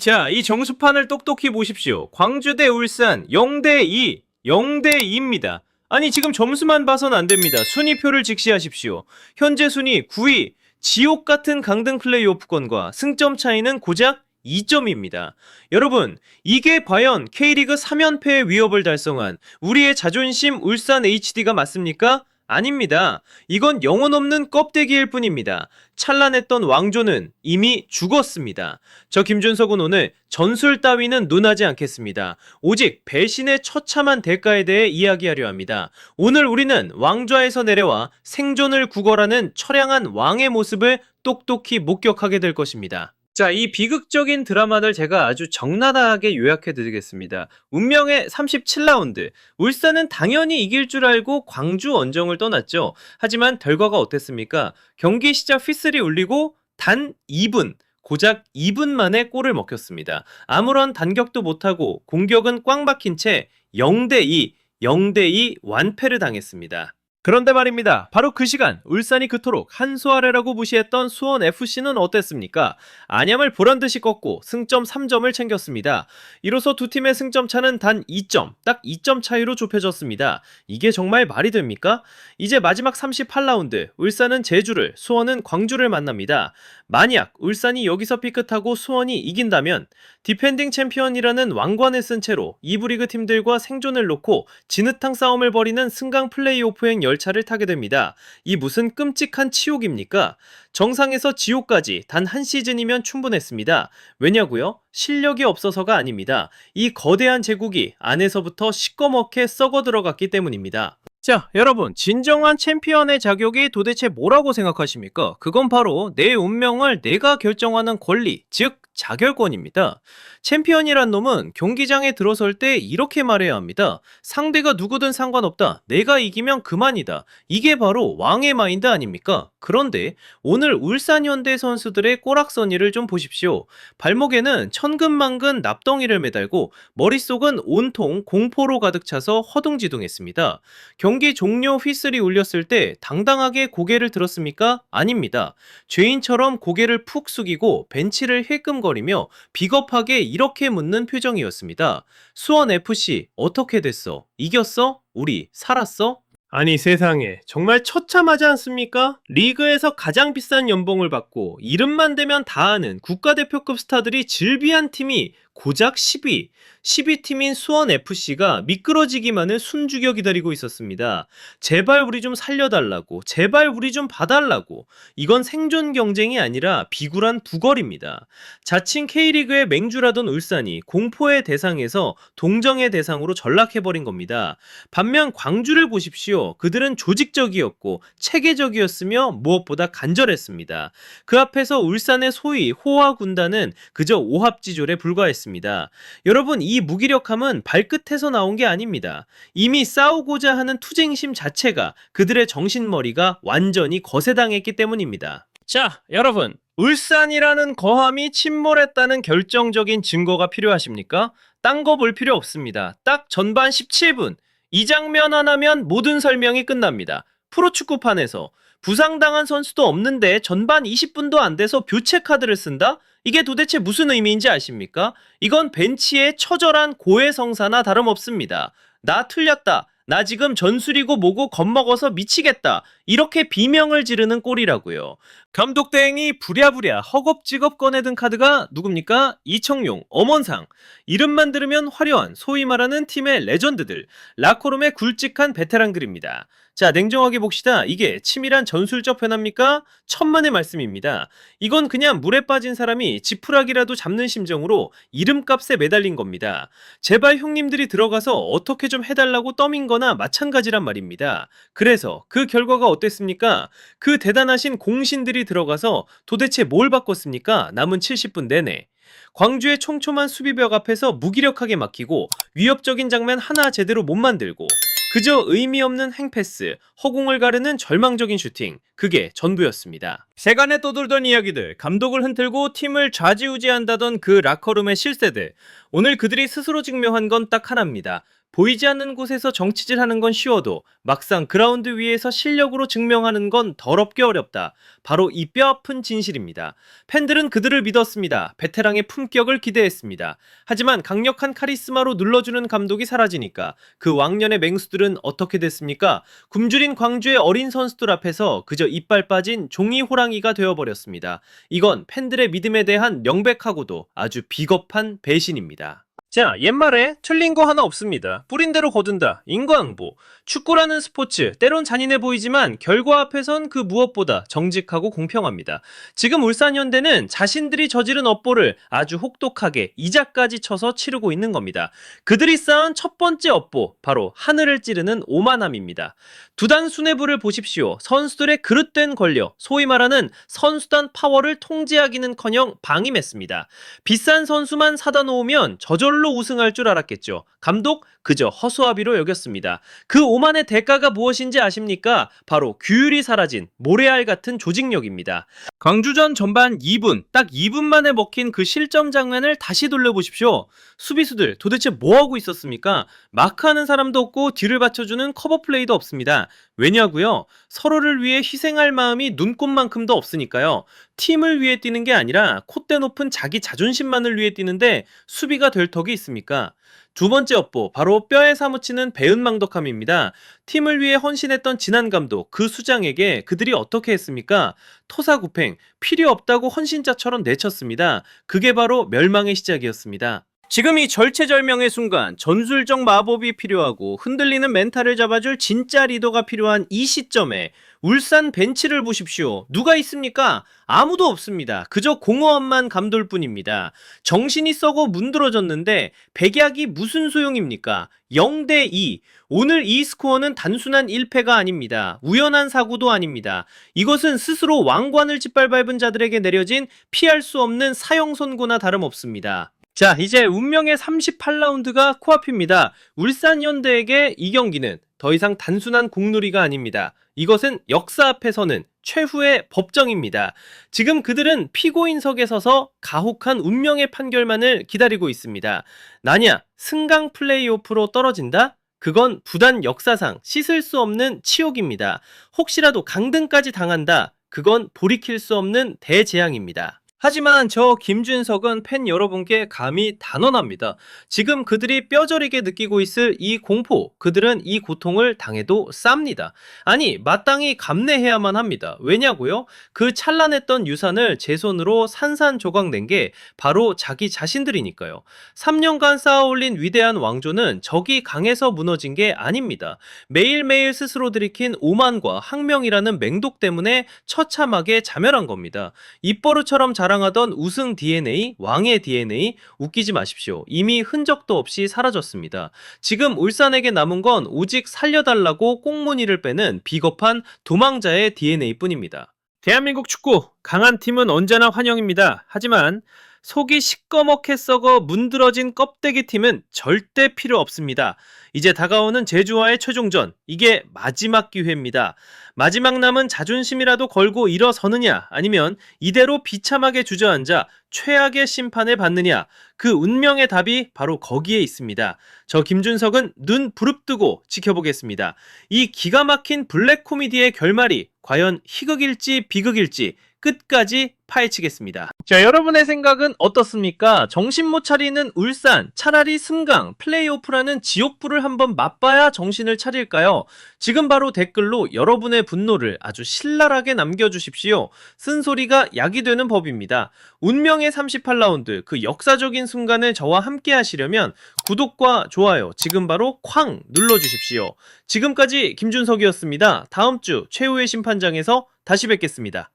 자, 이 정수판을 똑똑히 보십시오. 광주 대 울산 0대2, 0대2입니다. 아니 지금 점수만 봐선 안 됩니다. 순위표를 직시하십시오. 현재 순위 9위, 지옥 같은 강등 플레이오프권과 승점 차이는 고작 2점입니다. 여러분, 이게 과연 K리그 3연패의 위협을 달성한 우리의 자존심 울산 HD가 맞습니까? 아닙니다. 이건 영혼 없는 껍데기일 뿐입니다. 찬란했던 왕조는 이미 죽었습니다. 저 김준석은 오늘 전술 따위는 논하지 않겠습니다. 오직 배신의 처참한 대가에 대해 이야기하려 합니다. 오늘 우리는 왕좌에서 내려와 생존을 구걸하는 처량한 왕의 모습을 똑똑히 목격하게 될 것입니다. 자, 이 비극적인 드라마를 제가 아주 적나라하게 요약해드리겠습니다. 운명의 37라운드. 울산은 당연히 이길 줄 알고 광주 원정을 떠났죠. 하지만 결과가 어땠습니까? 경기 시작 휘슬이 울리고 단 2분, 고작 2분 만에 골을 먹혔습니다. 아무런 단격도 못하고 공격은 꽉 막힌 채 0대2, 0대2 완패를 당했습니다. 그런데 말입니다. 바로 그 시간 울산이 그토록 한수 아래라고 무시했던 수원FC는 어땠습니까? 안양을 보란듯이 꺾고 승점 3점을 챙겼습니다. 이로써 두 팀의 승점 차는 단 2점, 딱 2점 차이로 좁혀졌습니다. 이게 정말 말이 됩니까? 이제 마지막 38라운드, 울산은 제주를, 수원은 광주를 만납니다. 만약 울산이 여기서 삐끗하고 수원이 이긴다면 디펜딩 챔피언이라는 왕관을 쓴 채로 2부 리그 팀들과 생존을 놓고 진흙탕 싸움을 벌이는 승강 플레이오프행 열차를 타게 됩니다. 이 무슨 끔찍한 치욕입니까? 정상에서 지옥까지 단 한 시즌이면 충분했습니다. 왜냐고요? 실력이 없어서가 아닙니다. 이 거대한 제국이 안에서부터 시꺼멓게 썩어 들어갔기 때문입니다. 자, 여러분, 진정한 챔피언의 자격이 도대체 뭐라고 생각하십니까? 그건 바로 내 운명을 내가 결정하는 권리, 즉 자결권입니다. 챔피언이란 놈은 경기장에 들어설 때 이렇게 말해야 합니다. 상대가 누구든 상관없다. 내가 이기면 그만이다. 이게 바로 왕의 마인드 아닙니까? 그런데 오늘 울산 현대 선수들의 꼬락서니를 좀 보십시오. 발목에는 천근만근 납덩이를 매달고 머릿속은 온통 공포로 가득 차서 허둥지둥했습니다. 경기 종료 휘슬이 울렸을 때 당당하게 고개를 들었습니까? 아닙니다. 죄인처럼 고개를 푹 숙이고 벤치를 힐끔거리며 비겁하게 이렇게 묻는 표정이었습니다. 수원FC 어떻게 됐어? 이겼어? 우리 살았어? 아니 세상에 정말 처참하지 않습니까? 리그에서 가장 비싼 연봉을 받고 이름만 대면 다 아는 국가대표급 스타들이 즐비한 팀이 고작 10위, 10위팀인 수원FC가 미끄러지기만을 숨죽여 기다리고 있었습니다. 제발 우리 좀 살려달라고, 제발 우리 좀 봐달라고. 이건 생존 경쟁이 아니라 비굴한 부걸입니다. 자칭 K리그의 맹주라던 울산이 공포의 대상에서 동정의 대상으로 전락해버린 겁니다. 반면 광주를 보십시오. 그들은 조직적이었고 체계적이었으며 무엇보다 간절했습니다. 그 앞에서 울산의 소위 호화 군단은 그저 오합지졸에 불과했습니다. 여러분, 이 무기력함은 발끝에서 나온 게 아닙니다. 이미 싸우고자 하는 투쟁심 자체가 그들의 정신머리가 완전히 거세당했기 때문입니다. 자, 여러분, 울산이라는 거함이 침몰했다는 결정적인 증거가 필요하십니까? 딴 거 볼 필요 없습니다. 딱 전반 17분, 이 장면 하나면 모든 설명이 끝납니다. 프로축구판에서 부상당한 선수도 없는데 전반 20분도 안 돼서 교체 카드를 쓴다? 이게 도대체 무슨 의미인지 아십니까? 이건 벤치의 처절한 고해성사나 다름없습니다. 나 틀렸다. 나 지금 전술이고 뭐고 겁먹어서 미치겠다. 이렇게 비명을 지르는 꼴이라고요. 감독 대행이 부랴부랴 허겁지겁 꺼내든 카드가 누굽니까? 이청용, 엄원상. 이름만 들으면 화려한 소위 말하는 팀의 레전드들, 라커룸의 굵직한 베테랑들입니다. 자, 냉정하게 봅시다. 이게 치밀한 전술적 변화입니까? 천만의 말씀입니다. 이건 그냥 물에 빠진 사람이 지푸라기라도 잡는 심정으로 이름값에 매달린 겁니다. 제발 형님들이 들어가서 어떻게 좀 해달라고 떠민 거나 마찬가지란 말입니다. 그래서 그 결과가 어땠습니까? 그 대단하신 공신들이 들어가서 도대체 뭘 바꿨습니까? 남은 70분 내내. 광주의 촘촘한 수비벽 앞에서 무기력하게 막히고 위협적인 장면 하나 제대로 못 만들고 그저 의미 없는 행패스, 허공을 가르는 절망적인 슈팅, 그게 전부였습니다. 세간에 떠돌던 이야기들, 감독을 흔들고 팀을 좌지우지한다던 그 라커룸의 실세들, 오늘 그들이 스스로 증명한 건 딱 하나입니다. 보이지 않는 곳에서 정치질하는 건 쉬워도 막상 그라운드 위에서 실력으로 증명하는 건 더럽게 어렵다. 바로 이 뼈아픈 진실입니다. 팬들은 그들을 믿었습니다. 베테랑의 품격을 기대했습니다. 하지만 강력한 카리스마로 눌러주는 감독이 사라지니까 그 왕년의 맹수들은 어떻게 됐습니까? 굶주린 광주의 어린 선수들 앞에서 그저 이빨 빠진 종이 호랑이가 되어버렸습니다. 이건 팬들의 믿음에 대한 명백하고도 아주 비겁한 배신입니다. 자, 옛말에 틀린 거 하나 없습니다. 뿌린 대로 거둔다. 인과응보. 축구라는 스포츠, 때론 잔인해 보이지만 결과 앞에선 그 무엇보다 정직하고 공평합니다. 지금 울산현대는 자신들이 저지른 업보를 아주 혹독하게 이자까지 쳐서 치르고 있는 겁니다. 그들이 쌓은 첫 번째 업보, 바로 하늘을 찌르는 오만함입니다. 두단 수뇌부를 보십시오. 선수들의 그릇된 권력, 소위 말하는 선수단 파워를 통제하기는커녕 방임했습니다. 비싼 선수만 사다 놓으면 저절로 우승할 줄 알았겠죠. 감독 그저 허수아비로 여겼습니다. 그 오만의 대가가 무엇인지 아십니까? 바로 규율이 사라진 모래알 같은 조직력입니다. 광주전 전반 2분, 딱 2분 만에 먹힌 그 실점 장면을 다시 돌려보십시오. 수비수들 도대체 뭐하고 있었습니까? 마크하는 사람도 없고 뒤를 받쳐주는 커버 플레이도 없습니다. 왜냐고요? 서로를 위해 희생할 마음이 눈꼽만큼도 없으니까요. 팀을 위해 뛰는 게 아니라 콧대 높은 자기 자존심만을 위해 뛰는데 수비가 될 턱이 있습니까? 두 번째 업보, 바로 뼈에 사무치는 배은망덕함입니다. 팀을 위해 헌신했던 진한 감독, 그 수장에게 그들이 어떻게 했습니까? 토사구팽, 필요 없다고 헌신자처럼 내쳤습니다. 그게 바로 멸망의 시작이었습니다. 지금 이 절체절명의 순간, 전술적 마법이 필요하고 흔들리는 멘탈을 잡아줄 진짜 리더가 필요한 이 시점에 울산 벤치를 보십시오. 누가 있습니까? 아무도 없습니다. 그저 공허함만 감돌 뿐입니다. 정신이 썩어 문드러졌는데 백약이 무슨 소용입니까? 0대2. 오늘 이 스코어는 단순한 1패가 아닙니다. 우연한 사고도 아닙니다. 이것은 스스로 왕관을 짓밟은 자들에게 내려진 피할 수 없는 사형 선고나 다름없습니다. 자, 이제 운명의 38라운드가 코앞입니다. 울산현대에게 이 경기는 더 이상 단순한 공놀이가 아닙니다. 이것은 역사 앞에 서는 최후의 법정입니다. 지금 그들은 피고인석에 서서 가혹한 운명의 판결만을 기다리고 있습니다. 나냐, 승강 플레이오프로 떨어진다? 그건 부단 역사상 씻을 수 없는 치욕입니다. 혹시라도 강등까지 당한다? 그건 돌이킬 수 없는 대재앙입니다. 하지만 저 김준석은 팬 여러분께 감히 단언합니다. 지금 그들이 뼈저리게 느끼고 있을 이 공포, 그들은 이 고통을 당해도 쌉니다. 아니, 마땅히 감내해야만 합니다. 왜냐고요? 그 찬란했던 유산을 제 손으로 산산조각 낸 게 바로 자기 자신들이니까요. 3년간 쌓아올린 위대한 왕조는 적이 강해서 무너진 게 아닙니다. 매일매일 스스로 들이킨 오만과 항명이라는 맹독 때문에 처참하게 자멸한 겁니다. 입버릇처럼 자랑하던 우승 DNA, 왕의 DNA, 웃기지 마십시오. 이미 흔적도 없이 사라졌습니다. 지금 울산에게 남은 건 오직 살려달라고 꽁무니를 빼는 비겁한 도망자의 DNA 뿐입니다. 대한민국 축구, 강한 팀은 언제나 환영입니다. 하지만 속이 시꺼멓게 썩어 문드러진 껍데기 팀은 절대 필요 없습니다. 이제 다가오는 제주와의 최종전, 이게 마지막 기회입니다. 마지막 남은 자존심이라도 걸고 일어서느냐, 아니면 이대로 비참하게 주저앉아 최악의 심판을 받느냐, 그 운명의 답이 바로 거기에 있습니다. 저 김준석은 눈 부릅뜨고 지켜보겠습니다. 이 기가 막힌 블랙 코미디의 결말이 과연 희극일지 비극일지 끝까지 파헤치겠습니다. 자, 여러분의 생각은 어떻습니까? 정신 못 차리는 울산, 차라리 승강, 플레이오프라는 지옥불을 한번 맛봐야 정신을 차릴까요? 지금 바로 댓글로 여러분의 분노를 아주 신랄하게 남겨주십시오. 쓴소리가 약이 되는 법입니다. 운명의 38라운드, 그 역사적인 순간을 저와 함께 하시려면 구독과 좋아요 지금 바로 쾅 눌러주십시오. 지금까지 김준석이었습니다. 다음 주 최후의 심판장에서 다시 뵙겠습니다.